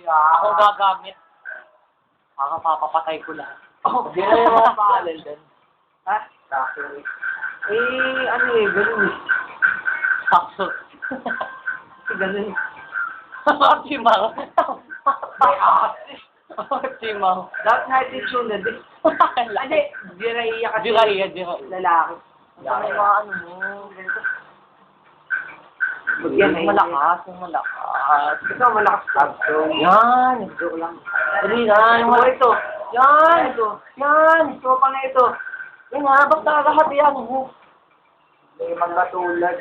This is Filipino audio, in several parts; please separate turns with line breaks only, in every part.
Ako gagamit. Papapatay ko lahat.
Hindi na yung mga pangalan dyan.
Ha?
Sakto.
Ano ganun eh. Sakso.
Kasi ganun.
Timaw. Timaw.
Dapat natin sunod eh. Hindi, Jiraiya kasi.
Jiraiya.
Lalaki.
May mga ano mo.
Yan,
malakas.
Ito, malakas ka.
Yan.
Joke lang.
Dali na. Yung mga
Ito.
Yan.
Ito.
Yan.
Ito pa na ito.
Yan nga. Basta lahat yan.
May mga tulad.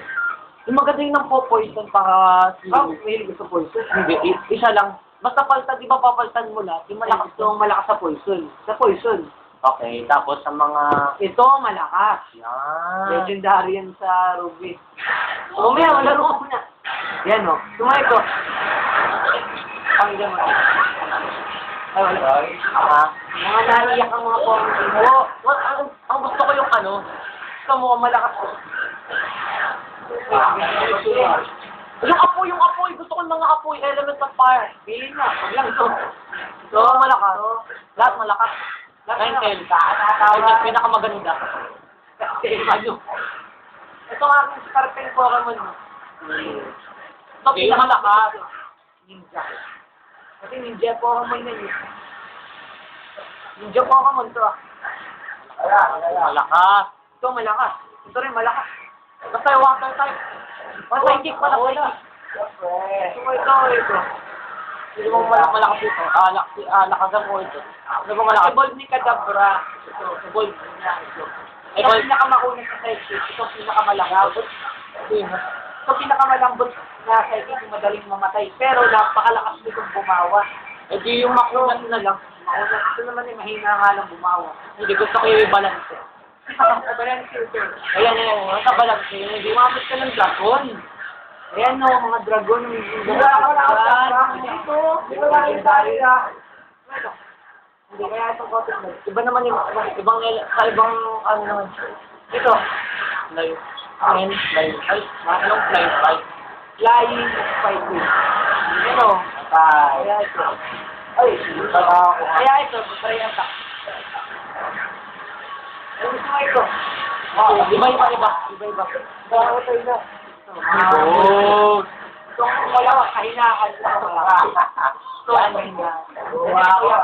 Yung maganda yung ng po-poison para...
May hilig sa poison.
Hindi. Isa lang. Basta paltan. Di ba papaltan mo lahat? Yung malakas
Ito, malakas sa poison. Sa poison.
Okay. Tapos sa mga...
Ito, malakas.
Yan.
Legendary yan sa Ruby. Mamaya, malaro ko na. Yan o. Tuma ito. Pakinggan mo. Ay, wala.
Ha?
Mga naiyak ang mga pangin mo.
Ang gusto ko yung ano.
Gusto mo malakas ko.
Yung apoy. Gusto ko yung mga apoy. Element of fire.
Pili na. Pag lang ito.
Ito, malakas. Lahat malakas. Ninetale. Yung pinakamaganda.
Ano? Ito ang aking scarping Pokemon mo.
Ito, pinakamalakas.
Ninja. Kasi ninja Pokemon na yun. Ninja Pokemon to ah.
Malakas.
Ito malakas. Ito rin malakas.
Basta yung water type. Psychic pala.
Ito.
Hindi mo malakas ito. Lakasan ko ito. Ano ba malakas?
Evolve ni Kadabra. Ito. Evolve niya. Ito. Ito
Evolve.
pinakamakunin sa psychic. Ito pinakamalambot. Ito pinakamalambot na psychic yung madaling mamatay. Pero napakalakas nitong bumawa.
Eh di yung makunat na lang.
Makunat. Ito naman yung mahina nga lang bumawa.
Hindi gusto ko yung balance.
Balance ito.
Ayan. Sa balance. Hindi umamit ka ng dragon.
Ayan o, mga dragon.
Hindi
kaya itong cotton bud.
Iba naman yung ibang ano naman.
Ito.
Fly. Ay, anong fly?
Flying fighting. Ano? Kaya ito. Ay, kaya ito. Try ang tak. Ay, gusto mo ito.
Iba.
Bawa tayo na.
Oh.
Itong wala, kahinaan lang. Ito, ano yun na.
Wow.